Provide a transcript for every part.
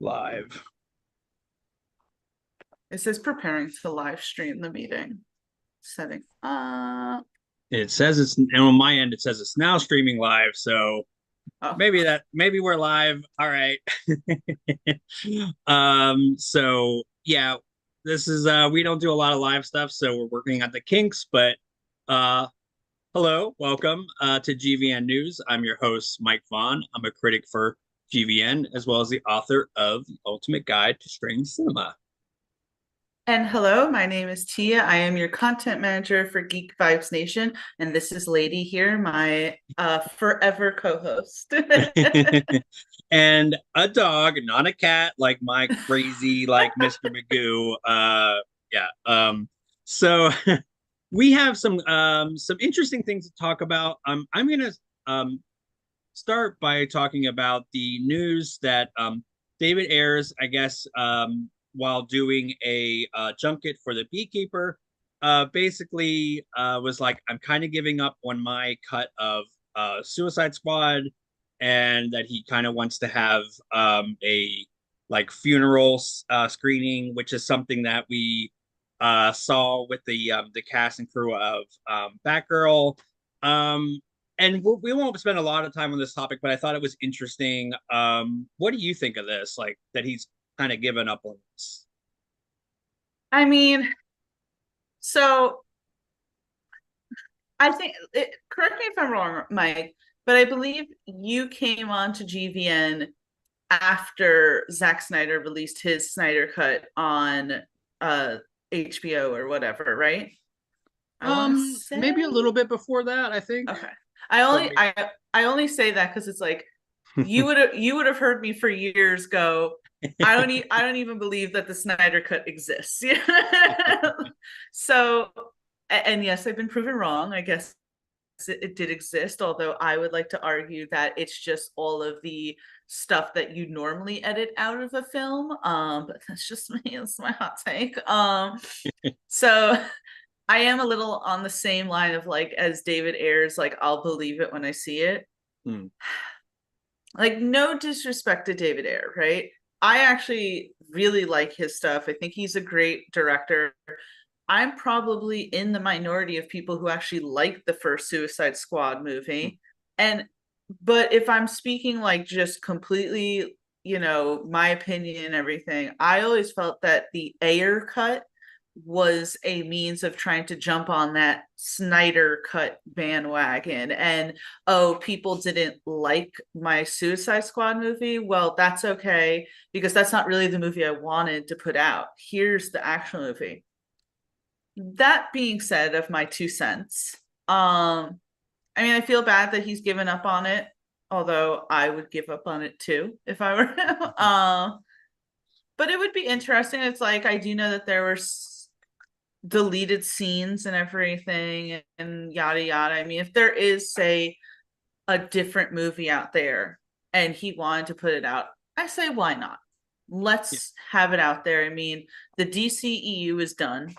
Live. It says preparing to live stream the meeting. Setting up. It says and on my end it says it's now streaming live, so Oh, maybe we're live. All right. So yeah, this is we don't do a lot of live stuff, so we're working on the kinks, but uh hello, welcome to GVN News. I'm your host, Mike Vaughn. I'm a critic for GVN as well as the author of The Ultimate Guide to Strange Cinema. and hello, my name is Tia. I am your content manager for Geek Vibes Nation, and this is Lady here, my forever co-host. And a dog, not a cat, like my crazy, like Mr. Magoo. Yeah. So we have some interesting things to talk about. I'm gonna um start by talking about the news that David Ayers, I guess, while doing a junket for the Beekeeper, basically was like, I'm kind of giving up on my cut of Suicide Squad, and that he kind of wants to have a like funeral screening, which is something that we saw with the cast and crew of Batgirl. Um, and we won't spend a lot of time on this topic, but I thought it was interesting. What do you think of this? Like that he's kind of given up on this? I mean, so I think, correct me if I'm wrong, Mike, but I believe you came on to GVN after Zack Snyder released his Snyder cut on uh HBO or whatever, right? I want to say. Maybe a little bit before that, I think. Okay. I But only I I only say that because it's like you would have heard me for years go, I don't even believe that the Snyder cut exists. So and yes, I've been proven wrong. I guess it did exist, although I would like to argue that it's just all of the stuff that you normally edit out of a film. But that's just me, it's my hot take. So I am a little on the same line of like as David Ayers, like I'll believe it when I see it. hmm, Like no disrespect to David Ayer, right? I actually really like his stuff. I think he's a great director. I'm probably in the minority of people who actually like the first Suicide Squad movie. And but if I'm speaking like just completely, my opinion and everything, I always felt that the Ayer cut was a means of trying to jump on that Snyder cut bandwagon. And oh, people didn't like my Suicide Squad movie. Well, that's okay because that's not really the movie I wanted to put out. Here's the actual movie. That being said, of my 2 cents, I mean, I feel bad that he's given up on it, although I would give up on it too if I were him. But it would be interesting. It's like I do know that there were deleted scenes and everything and yada yada. I mean, if there is, say, a different movie out there and he wanted to put it out, I say why not? yeah, Let's have it out there. I mean, the DCEU is done.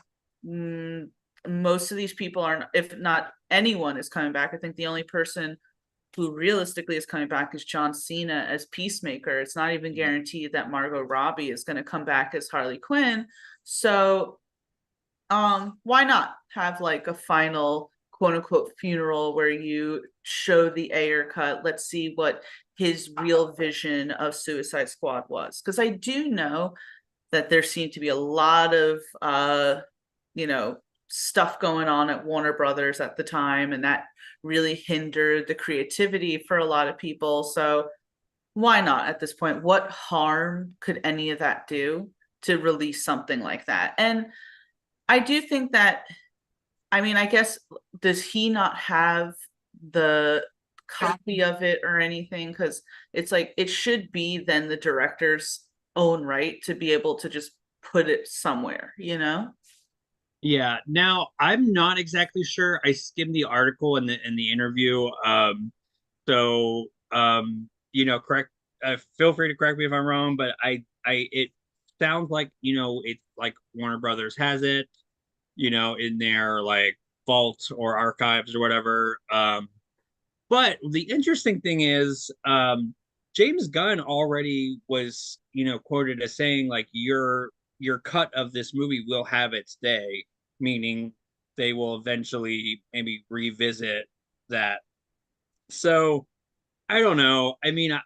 Mm, Most of these people aren't, if not anyone is coming back. I think the only person who realistically is coming back is John Cena as Peacemaker. It's not even hmm, guaranteed that Margot Robbie is going to come back as Harley Quinn. So why not have like a final quote unquote funeral where you show the Ayer cut? Let's see what his real vision of Suicide Squad was, because I do know that there seemed to be a lot of you know stuff going on at Warner Brothers at the time, and that really hindered the creativity for a lot of people. So why not at this point? What harm could any of that do to release something like that? And I do think that, I mean, I guess, does he not have the copy of it or anything? Because it's like it should be then the director's own right to be able to just put it somewhere, you know? yeah. Now I'm not exactly sure. I skimmed the article and the interview. So correct. Feel free to correct me if I'm wrong, but I it sounds like it's like Warner Brothers has it, in their like vault or archives or whatever. But the interesting thing is, James Gunn already was, quoted as saying like your cut of this movie will have its day, meaning they will eventually maybe revisit that. So I don't know. I mean,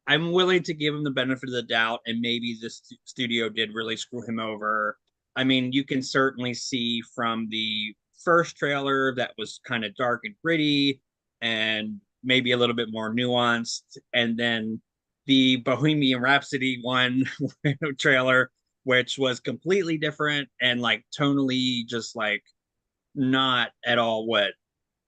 I'm willing to give him the benefit of the doubt, and maybe this studio did really screw him over. I mean, you can certainly see from the first trailer that was kind of dark and gritty and maybe a little bit more nuanced. And then the Bohemian Rhapsody one trailer, which was completely different and like tonally just like not at all what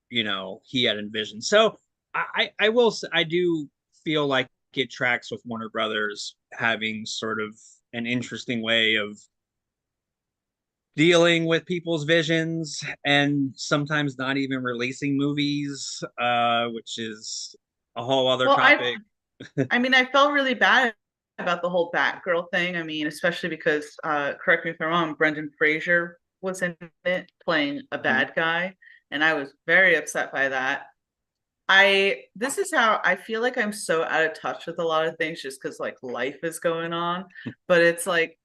he had envisioned. So I will I do feel like it tracks with Warner Brothers having sort of an interesting way of dealing with people's visions and sometimes not even releasing movies, which is a whole other Well, topic. I mean, I felt really bad about the whole Batgirl thing. I mean, especially because, correct me if I'm wrong, Brendan Fraser was in it playing a Mhm. bad guy, and I was very upset by that. This is how I feel like I'm so out of touch with a lot of things just because like life is going on. But it's like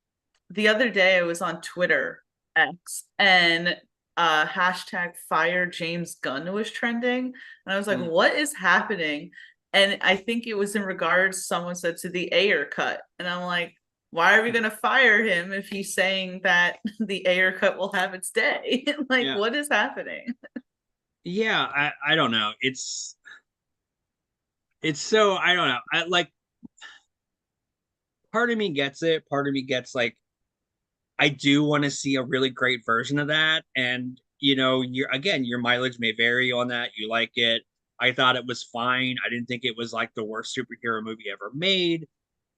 the other day I was on Twitter X and hashtag fire James Gunn was trending. And I was like, Mm. what is happening? And I think it was in regards, someone said to the Ayer cut. And I'm like, why are we gonna fire him if he's saying that the Ayer cut will have its day? Like, Yeah. what is happening? Yeah, I don't know. It's so I don't know. I like part of me gets it, part of me gets like I do want to see a really great version of that. And, your mileage may vary on that. You like it. I thought it was fine. I didn't think it was like the worst superhero movie ever made,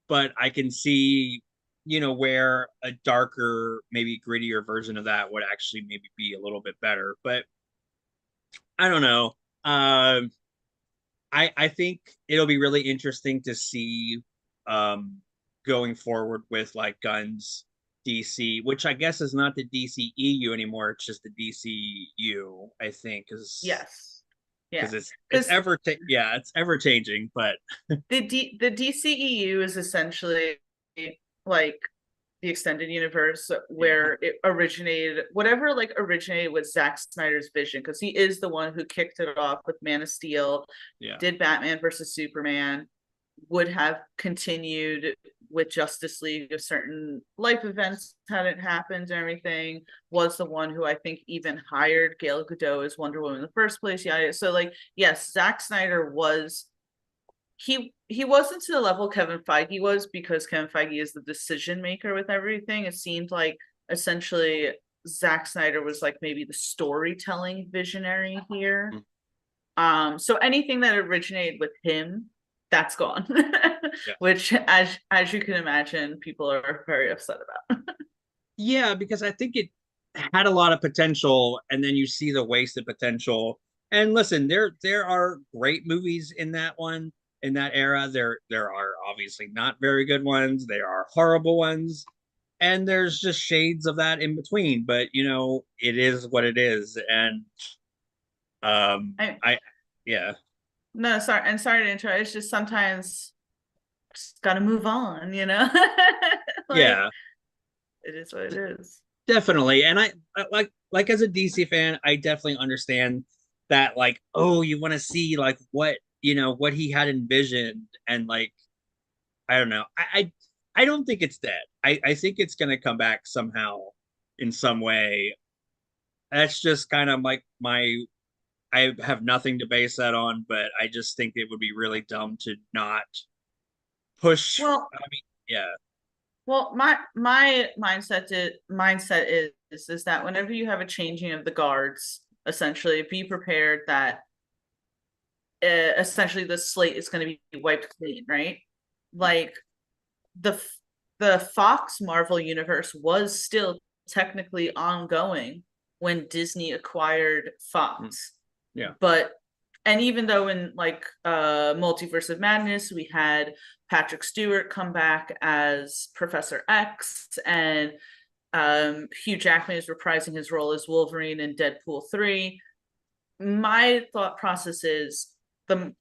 but I can see, where a darker, maybe grittier version of that would actually maybe be a little bit better. But I don't know. Um, I think it'll be really interesting to see um going forward with like Guns DC, which I guess is not the DCEU anymore. It's just the DCU, I think, Yes. Yeah. because it's Because it's ever changing. But the DCEU is essentially like the extended universe yeah, where it originated, whatever like originated with Zack Snyder's vision, because he is the one who kicked it off with Man of Steel, yeah, did Batman versus Superman, would have continued with Justice League if certain life events hadn't happened and everything, was the one who I think even hired Gal Gadot as Wonder Woman in the first place. Yeah. So like, yes, Zack Snyder was he wasn't to the level Kevin Feige was because Kevin Feige is the decision maker with everything. It seemed like essentially Zack Snyder was like maybe the storytelling visionary here. mm, So anything that originated with him, that's gone. yeah, Which as you can imagine, people are very upset about. yeah, because I think it had a lot of potential, and then you see the wasted potential. And listen, there are great movies in that one in that era. There are obviously not very good ones. There are horrible ones, and there's just shades of that in between. But it is what it is, and I I yeah, no sorry and sorry to interrupt. It's just sometimes just gotta move on, you know? Like yeah, it is what it is. definitely. And like as a DC fan, I definitely understand that like, oh, you want to see like what he had envisioned, and like I don't know. I don't think it's dead. I think it's gonna come back somehow in some way. That's just kind of like my I have nothing to base that on, but I just think it would be really dumb to not push. Well, I mean, yeah, my mindset is that whenever you have a changing of the guards, essentially be prepared that essentially the slate is going to be wiped clean, right? Like the the Fox Marvel universe was still technically ongoing when Disney acquired mm, Fox. yeah, But and even though in like Multiverse of Madness we had Patrick Stewart come back as Professor X, and Hugh Jackman is reprising his role as Wolverine in Deadpool 3. My thought process is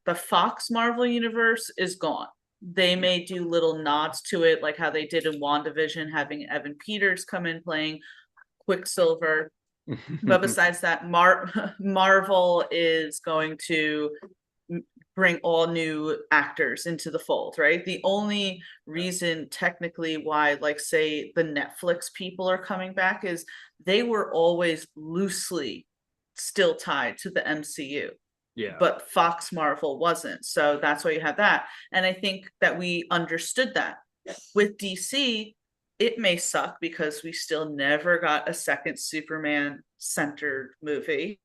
the Fox Marvel universe is gone. They Yeah. may do little nods to it, like how they did in WandaVision, having Evan Peters come in playing Quicksilver. But besides that, Marvel is going to bring all new actors into the fold, right? The only reason technically why, like, say, the Netflix people are coming back is they were always loosely still tied to the MCU, Yeah. but Fox Marvel wasn't. So that's why you have that. And I think that we understood that. With DC, it may suck because we still never got a second Superman centered movie.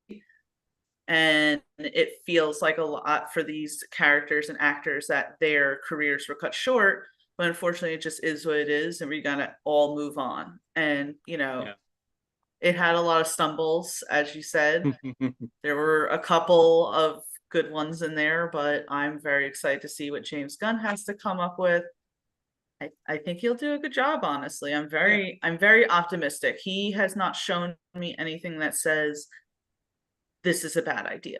And it feels like a lot for these characters and actors that their careers were cut short. But unfortunately, it just is what it is. And we got to all move on. And, Yeah. it had a lot of stumbles, as you said. There were a couple of good ones in there, but I'm very excited to see what James Gunn has to come up with. I think he'll do a good job, honestly. Yeah. I'm very optimistic. He has not shown me anything that says this is a bad idea.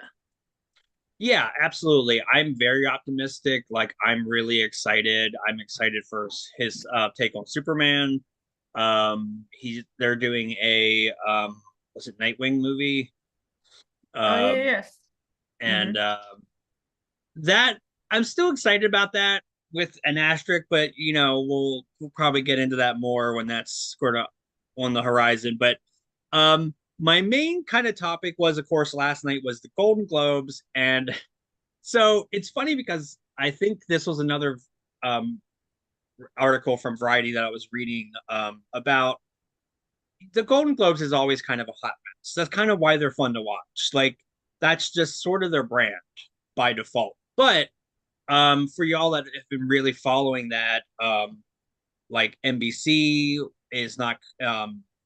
Yeah, absolutely. I'm very optimistic. Like, I'm really excited. I'm excited for his take on Superman. They're doing a was it Nightwing movie? Oh yeah, Um, yes. and Mm-hmm. that I'm still excited about that with an asterisk, but we'll probably get into that more when that's sort of on the horizon. But my main kind of topic was, of course, last night was the Golden Globes, and so it's funny because I think this was another um, article from Variety that I was reading about the Golden Globes is always kind of a hot mess. That's kind of why they're fun to watch. Like, that's just sort of their brand by default. But for y'all that have been really following that, like NBC is not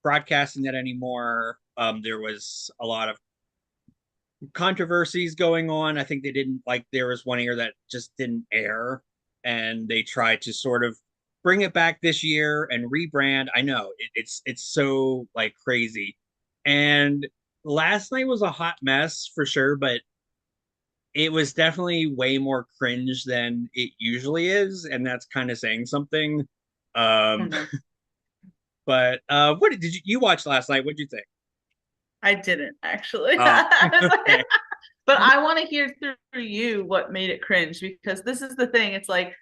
broadcasting that anymore. There was a lot of controversies going on. I think they didn't like, there was one year that just didn't air, and they tried to sort of bring it back this year and rebrand. I know it's so like crazy. And last night was a hot mess for sure, but it was definitely way more cringe than it usually is, and that's kind of saying something. Oh Um, no, but what did you watch last night? What did you think? I didn't actually. Oh, okay. But I want to hear through you what made it cringe, because this is the thing. It's like,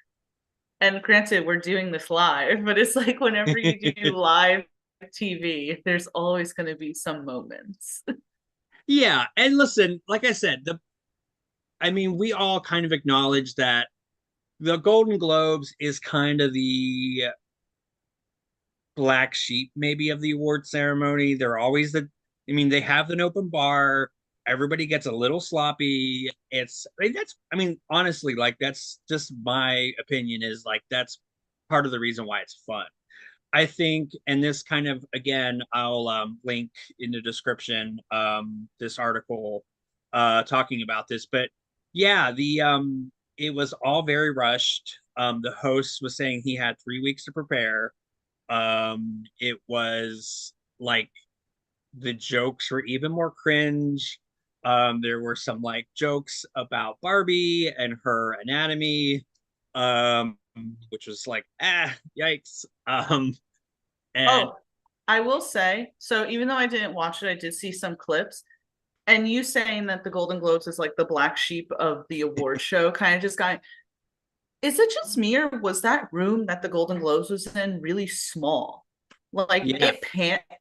and granted, we're doing this live, but it's like whenever you do live TV, there's always going to be some moments. Yeah, and listen, like I said, I mean, we all kind of acknowledge that the Golden Globes is kind of the black sheep, maybe, of the award ceremony. They're always I mean, they have an open bar. Everybody gets a little sloppy. I mean, honestly, like, that's just my opinion, is like, that's part of the reason why it's fun. I think, and this kind of, again, I'll link in the description this article talking about this, but yeah, the it was all very rushed. The host was saying he had 3 weeks to prepare. It was like the jokes were even more cringe. There were some like jokes about Barbie and her anatomy, um, which was like, yikes. And Oh, I will say, so even though I didn't watch it, I did see some clips. And you saying that the Golden Globes is like the black sheep of the award show kind of just got, is it just me, or was that room that the Golden Globes was in really small? Like yeah,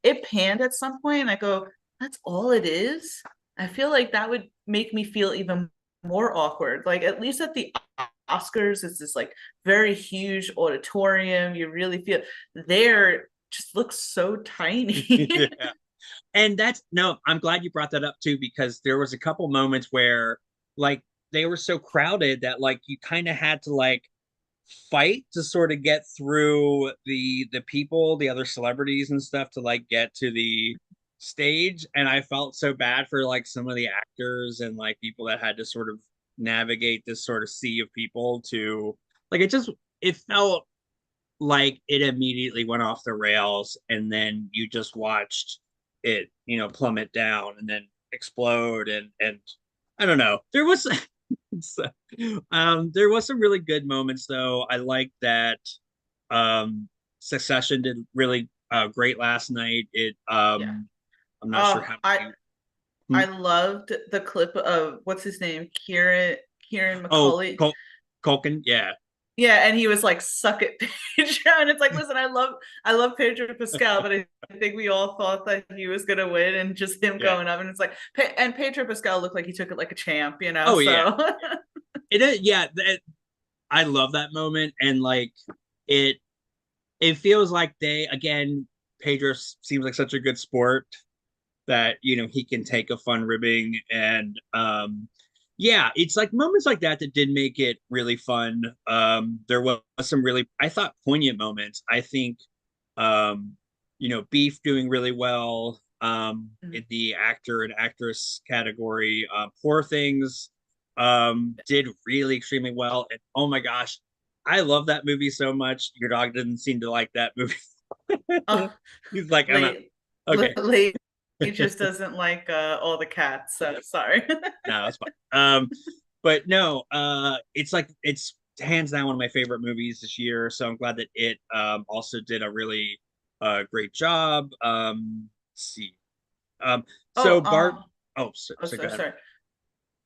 it panned at some point, and I go, that's all it is. I feel like that would make me feel even more awkward. Like, at least at the Oscars, it's this like very huge auditorium. You really feel there just looks so tiny. yeah. And that's, no, I'm glad you brought that up too, because there was a couple moments where like they were so crowded that like you kind of had to like fight to sort of get through the people, the other celebrities and stuff, to like get to the stage. And I felt so bad for like some of the actors and like people that had to sort of navigate this sort of sea of people to, like, it felt like it immediately went off the rails, and then you just watched it, plummet down and then explode. And I don't know, there was So, there was some really good moments though. I like that Succession did really great last night. Yeah. I'm not sure Oh, how I many. Hmm? I loved the clip of what's his name, Kieran Oh, McCauley. Culkin, yeah. Yeah, and he was like, "Suck it, Pedro." And it's like, listen, I love Pedro Pascal, but I think we all thought that he was gonna win, and just him Yeah. going up, and it's like, and Pedro Pascal looked like he took it like a champ, you know. Oh yeah. So, It is, yeah, I love that moment, and like it it feels like they again, Pedro seems like such a good sport that he can take a fun ribbing, and yeah, it's like moments like that that did make it really fun. There was some really, I thought, poignant moments. I think um Beef doing really well in the actor and actress category. Poor Things did really extremely well, and oh my gosh, I love that movie so much. Your dog didn't seem to like that movie. oh, He's like, I'm out. late, Okay. late. He just doesn't like all the cats. So sorry. No, it's fine. But no, it's like it's hands down one of my favorite movies this year. So I'm glad that it also did a really great job. Let's see. Um, Oh, so Bart. Oh, so go so ahead.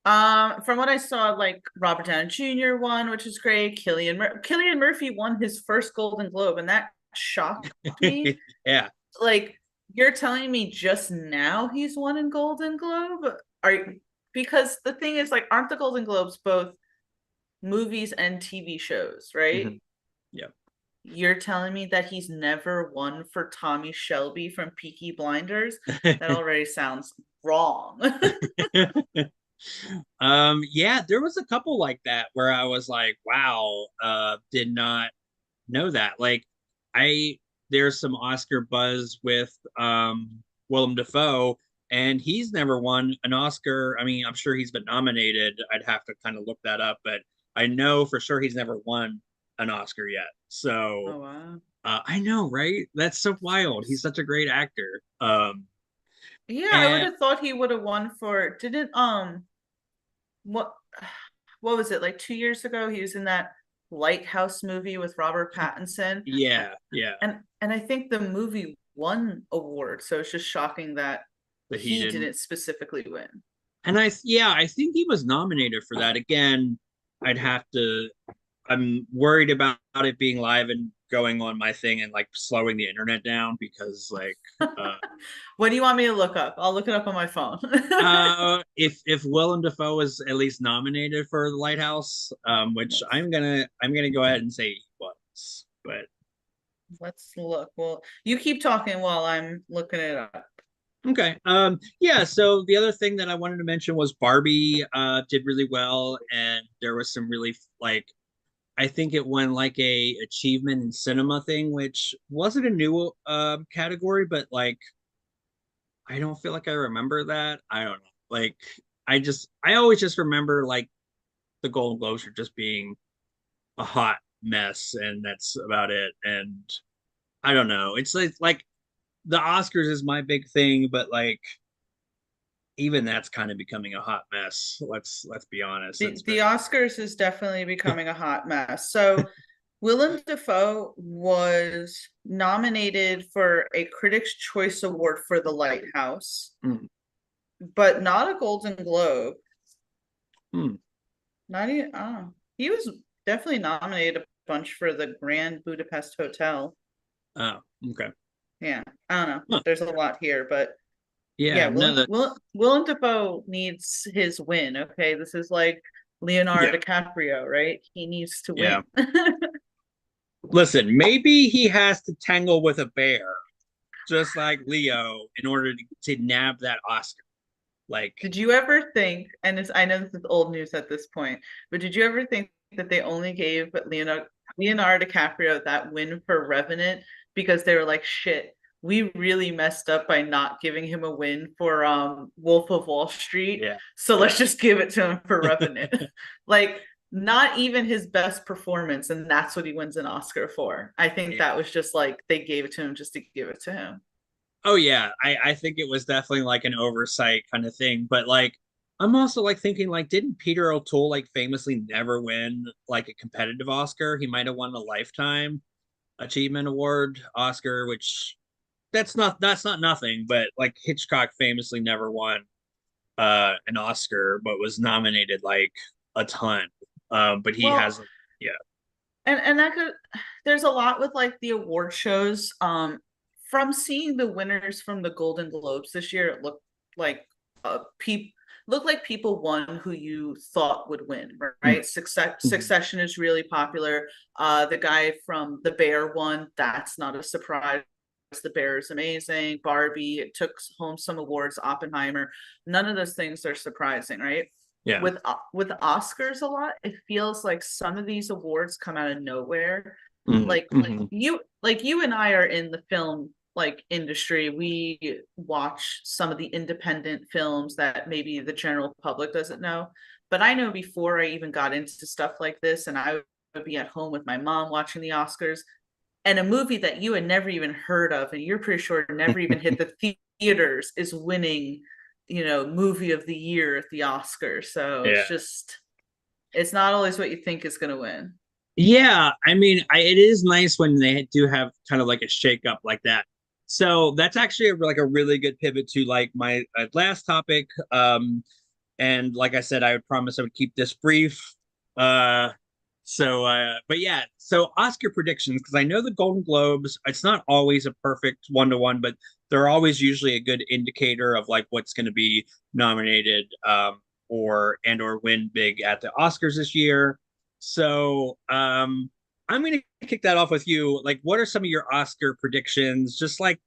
sorry. From what I saw, like Robert Downey Jr. won, which is great. Killian Murphy won his first Golden Globe, and that shocked me. Yeah. Like you're telling me just now he's won a Golden Globe? Because the thing is, like, aren't the Golden Globes both movies and TV shows, right? Hmm. Yeah. You're telling me that he's never won for Tommy Shelby from Peaky Blinders? That already sounds wrong. Yeah, there was a couple like that where I was like, wow, did not know that. Like, I there's some Oscar buzz with Willem Dafoe, and he's never won an Oscar. I mean, I'm sure he's been nominated. I'd have to kind of look that up, but I know for sure he's never won an Oscar yet. So Oh wow. I know, right? That's so wild. He's such a great actor. Yeah, I would And have thought he would have won for didn't what what was it, like 2 years ago? He was in that Lighthouse movie with Robert Pattinson. yeah, yeah, And I think the movie won award, so it's just shocking that that he he didn't. didn't specifically win. And yeah, I think he was nominated for that. Again, I'd have to I'm worried about it being live and going on my thing and like slowing the internet down because like uh What do you want me to look up? I'll look it up on my phone. if Willem Dafoe is at least nominated for the Lighthouse, which let's I'm gonna go ahead and say he was. But let's look. Well, you keep talking while I'm looking it up. okay. Yeah, so the other thing that I wanted to mention was Barbie did really well, and there was some really like I think it won like a achievement in cinema thing, which wasn't a new category, but like I don't feel like I remember that. I don't know. Like I always just remember like the Golden Globes are just being a hot mess, and that's about it. And I don't know. It's like the Oscars is my big thing, but like even that's kind of becoming a hot mess. Let's be honest. The It's the been Oscars is definitely becoming a hot mess. So Willem Dafoe was nominated for a Critics' Choice Award for The Lighthouse, mm, but not a Golden Globe. mm. Not even, oh, he was definitely nominated a bunch for the Grand Budapest Hotel. Oh, okay. Yeah, I don't know. Huh. There's a lot here, but yeah, Yeah, no, Willem Dafoe needs his win. Okay, this is like yeah, Leonardo DiCaprio, right? He needs to yeah. win. Listen, maybe he has to tangle with a bear, just like Leo, in order to nab that Oscar. Like, Did you ever think, and I know this is old news at this point, but did you ever think that they only gave Leonardo DiCaprio that win for Revenant because they were like, shit, we really messed up by not giving him a win for Wolf of Wall Street. yeah, So let's yeah, just give it to him for Revenant. Like, not even his best performance, and that's what he wins an Oscar for. I think yeah. that was just like they gave it to him just to give it to him. Oh yeah, I think it was definitely like an oversight kind of thing, but like I'm also like thinking like didn't Peter O'Toole like famously never win like a competitive Oscar? He might have won a lifetime achievement award Oscar, which that's not nothing, but like Hitchcock famously never won an Oscar, but was nominated like a ton. But he Well, has, yeah. and that could, there's a lot with like the award shows. From seeing the winners from the Golden Globes this year, it like people looked like people won who you thought would win, Mm. right? Succession is really popular. The guy from The Bear won. That's not a surprise. The Bear is amazing. Barbie, it took home some awards. Oppenheimer, none of those things are surprising, right? Yeah. With Oscars a lot, it feels like some of these awards come out of nowhere. Mm. Like Hmm. you and I are in the film like industry. We watch some of the independent films that maybe the general public doesn't know. But I know before I even got into stuff like this, and I would be at home with my mom watching the Oscars, and a movie that you had never even heard of, and you're pretty sure never even hit the theaters, is winning, movie of the year at the Oscars. So Yeah. it's not always what you think is going to win. Yeah, I mean, it is nice when they do have kind of like a shake up like that. So that's actually like a really good pivot to like my last topic. And like I said, I would promise I would keep this brief. Uh, but yeah, so Oscar predictions, because I know the Golden Globes, it's not always a perfect one to one, but they're always usually a good indicator of like what's going to be nominated or win big at the Oscars this year. So I'm going to kick that off with you. Like, what are some of your Oscar predictions? Just like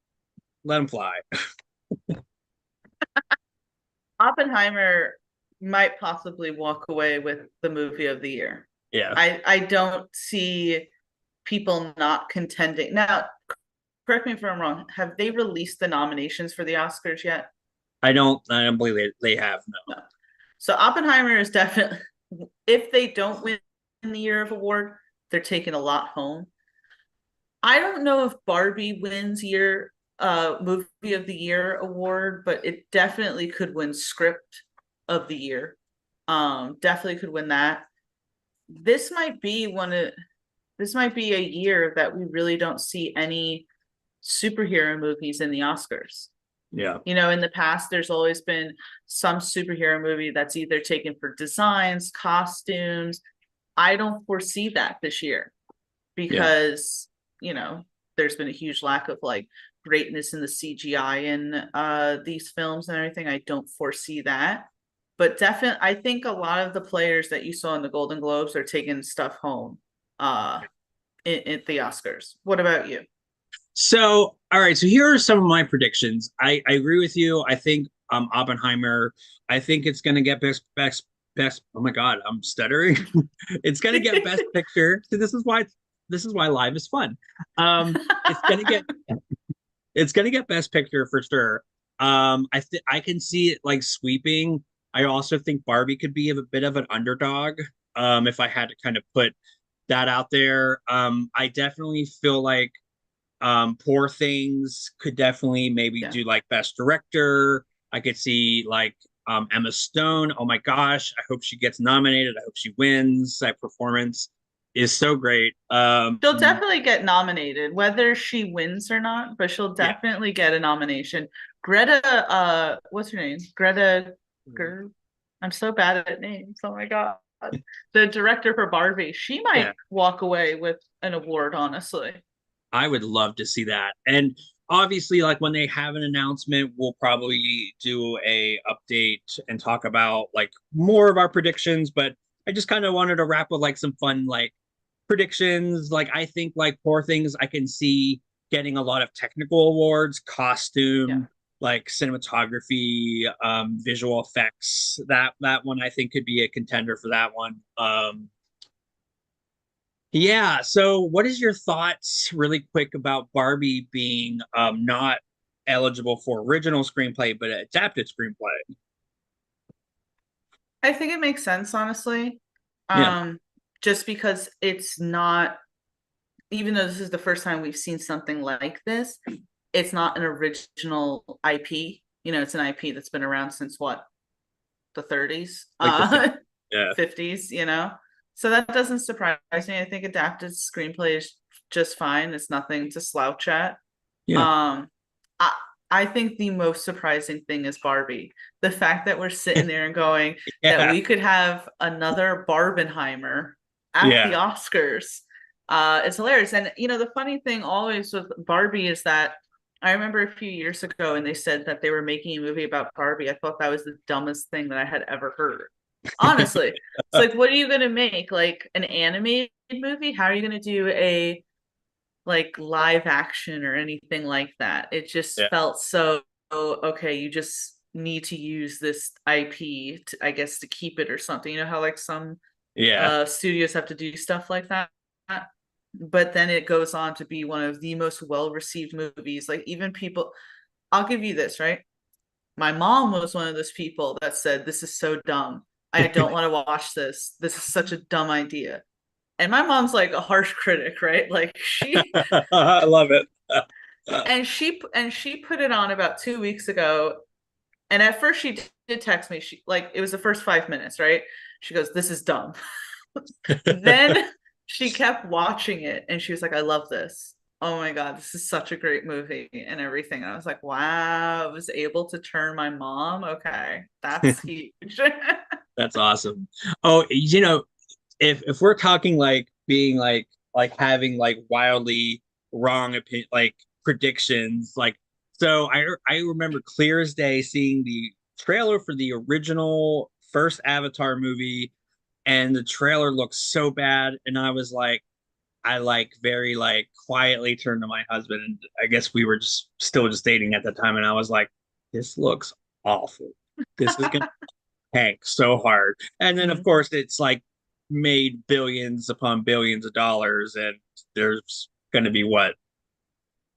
let them fly. Oppenheimer might possibly walk away with the movie of the year. Yeah, I don't see people not contending. Now, correct me if I'm wrong. Have they released the nominations for the Oscars yet? I don't believe they have. No. So Oppenheimer is definitely, if they don't win the year of award, they're taking a lot home. I don't know if Barbie wins movie of the year award, but it definitely could win script of the year. Definitely could win that. This might be this might be a year that we really don't see any superhero movies in the Oscars. Yeah. In the past, there's always been some superhero movie that's either taken for designs, costumes. I don't foresee that this year Yeah. because, there's been a huge lack of like greatness in the CGI in these films and everything. I don't foresee that. But definitely, I think a lot of the players that you saw in the Golden Globes are taking stuff home uh, in the Oscars. What about you? So, all right. So here are some of my predictions. I agree with you. I think Oppenheimer. I think it's gonna get best. Oh my God, I'm stuttering. It's gonna get best picture. So this is why live is fun. It's gonna get best picture for sure. I can see it like sweeping. I also think Barbie could be a bit of an underdog. If I had to kind of put that out there. I definitely feel like Poor Things could definitely maybe Yeah. do like best director. I could see like Emma Stone. Oh my gosh, I hope she gets nominated. I hope she wins. That performance is so great. She'll definitely get nominated, whether she wins or not, but she'll Yeah. definitely get a nomination. Greta, what's her name? Greta Ger I'm so bad at names. Oh my God. The director for Barbie, she Yeah. might walk away with an award, honestly. I would love to see that. And obviously, like when they have an announcement, we'll probably do a update and talk about like more of our predictions. But I just kind of wanted to wrap with like some fun like predictions. Like I think like Poor Things, I can see getting a lot of technical awards, Yeah. costume, like cinematography, visual effects. That one I think could be a contender for that one. Yeah. So, what is your thoughts, really quick, about Barbie being not eligible for original screenplay but adapted screenplay? I think it makes sense, honestly. Yeah. Um, just because it's not, even though this is the first time we've seen something like this, it's not an original IP. It's an IP that's been around since what? the 30s, Like the yeah, 50s, So that doesn't surprise me. I think adapted screenplay is just fine. It's nothing to slouch at. yeah, Um, I I think the most surprising thing is Barbie. The fact that we're sitting there and going that yeah, we could have another Barbenheimer at the yeah. Oscars. It's hilarious. And the funny thing always with Barbie is that I remember a few years ago and they said that they were making a movie about Barbie. I thought that was the dumbest thing that I had ever heard. Honestly, it's like, what are you gonna make? Like an animated movie? How are you gonna do a like live action or anything like that? It just Yeah, felt so okay. You just need to use this IP to, I guess, to keep it or something. You know how like some yeah, studios have to do stuff like that. But then it goes on to be one of the most well received movies. Like even people, I'll give you this, right? My mom was one of those people that said, "This is so dumb. I don't want to watch this. This is such a dumb idea." And my mom's like a harsh critic, right? Like I love it. she put it on about 2 weeks ago. And at first she did text me. She like it was the first 5 minutes, right? She goes, "This is dumb." Then she kept watching it and she was like, "I love this. Oh my God, this is such a great movie and everything." And I was like, wow, I was able to turn my mom. Okay, that's huge. That's awesome. Oh, if we're talking like being like having like wildly wrong opinion like predictions, like so I remember clear as day seeing the trailer for the original first Avatar movie, and the trailer looked so bad, and I was like, I like very like quietly turned to my husband, and I guess we were just still just dating at the time, and I was like, this looks awful. This is gonna tank so hard. And then of Mhm. course it's like made billions upon billions of dollars, and there's gonna be what,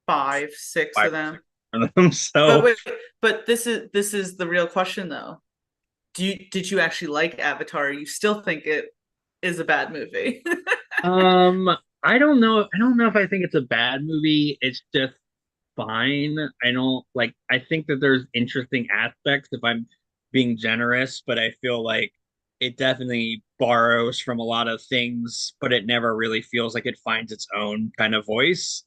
Five, six five of or them. six of them. But So wait, but this is the real question though. Did you actually like Avatar? You still think it is a bad movie? um I don't know. I don't know if I think it's a bad movie. It's just fine. I don't like, I think that there's interesting aspects if I'm being generous, but I feel like it definitely borrows from a lot of things, but it never really feels like it finds its own kind of voice.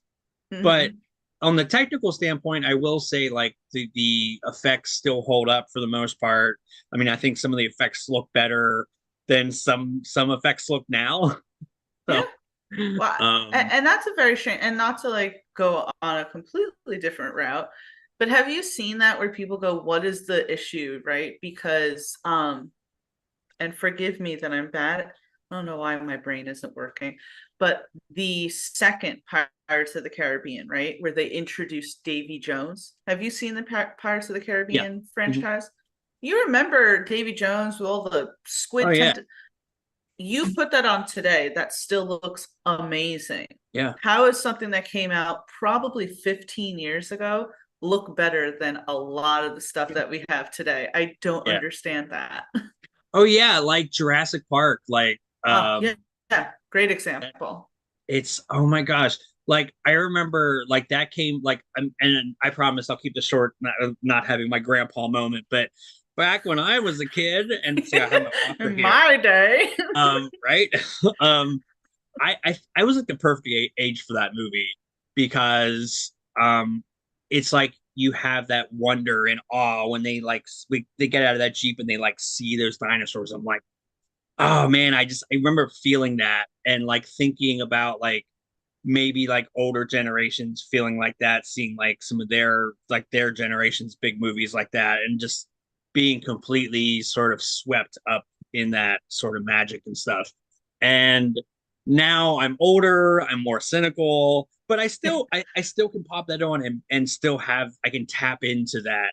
But Mhm. on the technical standpoint, I will say like the effects still hold up for the most part. I mean, I think some of the effects look better than some effects look now. Yeah. So, Well, um, and that's a very shame. And not to like go on a completely different route, but have you seen that where people go, "What is the issue?" Right? Because and forgive me that I'm bad. I don't know why my brain isn't working, but the second Pirates of the Caribbean, right, where they introduced Davy Jones. Have you seen the Pirates of the yeah. Caribbean Mhm. franchise? You remember Davy Jones with all the Oh squid yeah. tent? You put that on today, that still looks amazing. Yeah. How is something that came out probably 15 years ago look better than a lot of the stuff that we have today? I don't Yeah. understand that. Oh yeah, like Jurassic Park, like Oh, yeah, yeah, great example. it's, oh my gosh. Like I remember like that came like and I promise I'll keep this short, not having my grandpa moment, but back when I was a kid, and see I have my walker In here. my day. Right? um I was like the perfect age for that movie because it's like you have that wonder and awe when they get out of that Jeep and they like see those dinosaurs. I'm like, oh man, I remember feeling that and like thinking about like maybe like older generations feeling like that, seeing like some of their generation's big movies like that, and just being completely sort of swept up in that sort of magic and stuff. And now I'm older, I'm more cynical, but I still can pop that on and still have, I can tap into that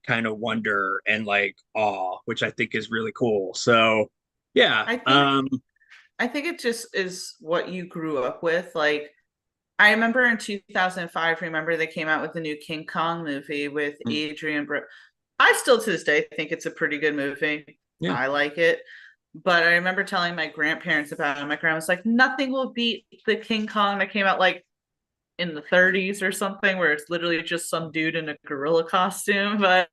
kind of wonder and like awe, which I think is really cool. So yeah, I think I think it just is what you grew up with. Like I remember in 2005, remember they came out with the new King Kong movie with Adrian I still to this day think it's a pretty good movie. yeah, I like it. But I remember telling my grandparents about it. My grandma was like, nothing will beat the King Kong that came out like in the 30s or something, where it's literally just some dude in a gorilla costume. But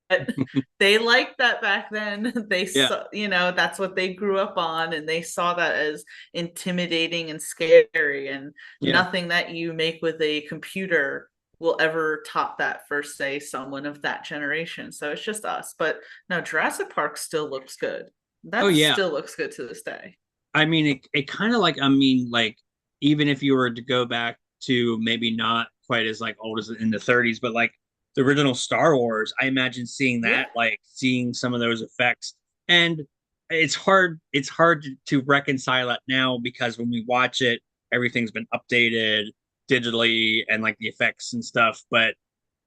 they liked that back then. They Yeah, saw, that's what they grew up on, and they saw that as intimidating and scary. And yeah. nothing that you make with a computer will ever top that for, say, someone of that generation. So it's just us. But no, Jurassic Park still looks good. Oh That yeah. still looks good to this day. I mean, it kind of like, I mean, like, even if you were to go back to maybe not quite as like old as in the 30s, but like the original Star Wars, I imagine seeing Yeah. that, like seeing some of those effects. And it's hard to reconcile it now because when we watch it, everything's been updated digitally and like the effects and stuff. But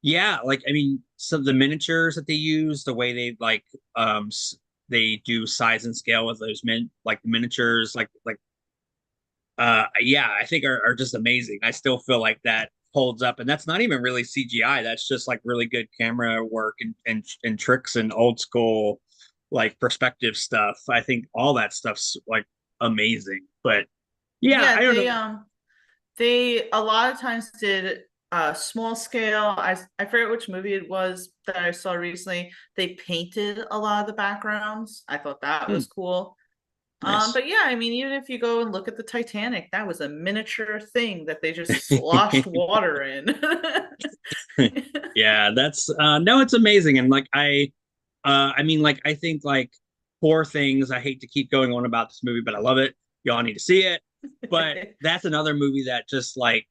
yeah, like I mean, some of the miniatures that they use, the way they like they do size and scale with those like miniatures, yeah, I think are just amazing. I still feel like that holds up, and that's not even really CGI. That's just like really good camera work and tricks and old school like perspective stuff. I think all that stuff's like amazing. But yeah, Yeah, I don't know. they a lot of times did small scale. I forget which movie it was that I saw recently. They painted a lot of the backgrounds. I thought that Hmm, was cool. nice. But yeah, I mean, even if you go and look at the Titanic, that was a miniature thing that they just sloshed water in. Yeah, that's no, it's amazing. And like I mean, like I think like Poor Things. I hate to keep going on about this movie, but I love it. Y'all need to see it. But that's another movie that just like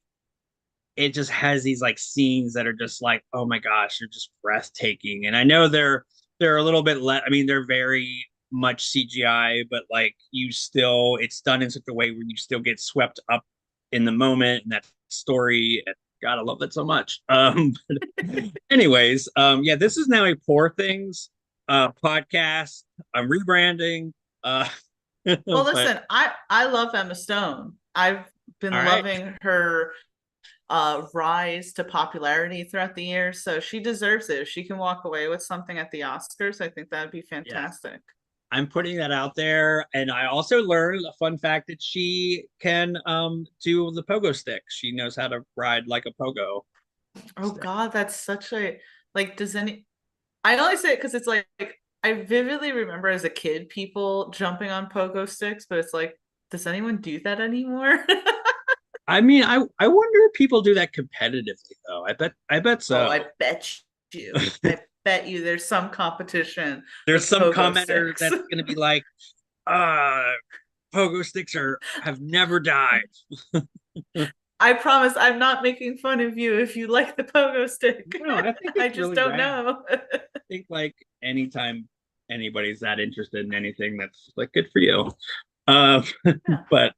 it just has these like scenes that are just like, oh my gosh, they're just breathtaking. And I know they're a little bit less. I mean, they're very much CGI, but like you still, it's done in such a way where you still get swept up in the moment and that story. And God, I love that so much. Anyways, yeah, this is now a Poor Things podcast. I'm rebranding. Well, But listen, I love Emma Stone. I've all been right. loving her rise to popularity throughout the years, so she deserves it. If she can walk away with something at the Oscars, I think that'd be Yeah. fantastic. I'm putting that out there. And I also learned a fun fact that she can do the pogo stick. She knows how to ride like a pogo Oh stick. God, that's such a like. Does any? I only say it because it's like I vividly remember as a kid people jumping on pogo sticks, but it's like, does anyone do that anymore? I mean, I wonder if people do that competitively though. I bet Oh, so. I bet you. I bet you there's some competition There's with some pogo commenter sticks. that's gonna be like, uh pogo sticks are have never died. I promise I'm not making fun of you if you like the pogo stick. No, I think I it's just really don't rad. know. I think like anytime anybody's that interested in anything, that's like good for you. Um, Yeah. but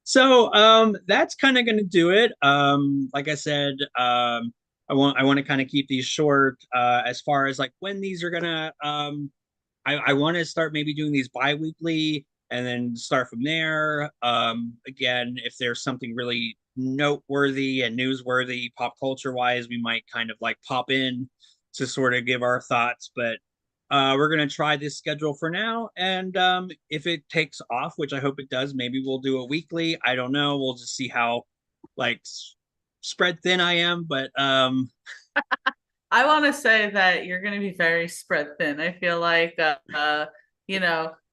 so that's kind of gonna do it. Like I said, I want to kind of keep these short as far as like when these are gonna I want to start maybe doing these bi-weekly and then start from there. Again, if there's something really noteworthy and newsworthy pop culture wise, we might kind of like pop in to sort of give our thoughts. But we're gonna try this schedule for now, and if it takes off, which I hope it does, maybe we'll do a weekly. I don't know. We'll just see how like spread thin I am, but I want to say that you're going to be very spread thin. I feel like,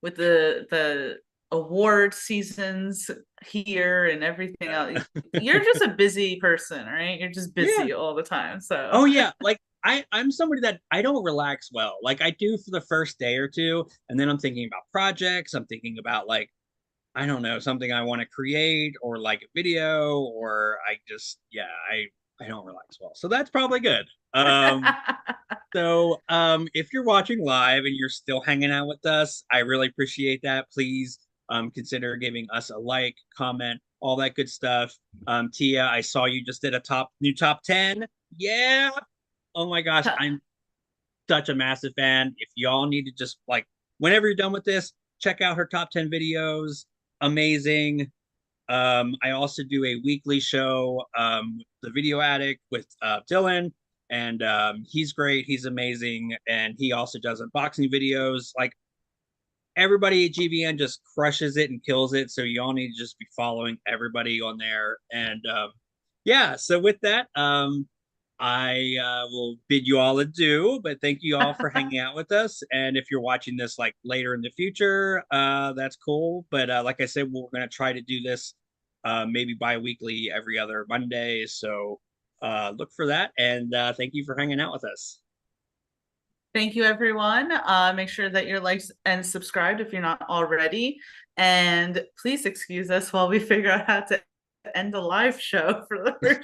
with the award seasons here and everything else, you're just a busy person, right? You're just yeah. busy all the time. So, Oh yeah, like I'm somebody that I don't relax well. Like I do for the first day or two, and then I'm thinking about projects. I'm thinking about like I don't know something I want to create or like a video, or I just yeah I don't relax well. So that's probably good. So if you're watching live and you're still hanging out with us, I really appreciate that. Please consider giving us a like, comment, all that good stuff. Tia, I saw you just did a new top 10. Yeah. Oh my gosh, I'm such a massive fan. If y'all need to just like whenever you're done with this, check out her top 10 videos. Amazing. I also do a weekly show, The Video Addict with Dylan, and he's great. He's amazing, and he also does unboxing videos. Like everybody at GVN just crushes it and kills it. So you all need to just be following everybody on there. And yeah, so with that, I will bid you all adieu, but thank you all for hanging out with us. And if you're watching this like later in the future, that's cool. But like I said, we're going to try to do this maybe bi-weekly every other Monday. So look for that. And thank you for hanging out with us. Thank you, everyone. Make sure that you're liked and subscribed if you're not already. And please excuse us while we figure out how to end the live show for the first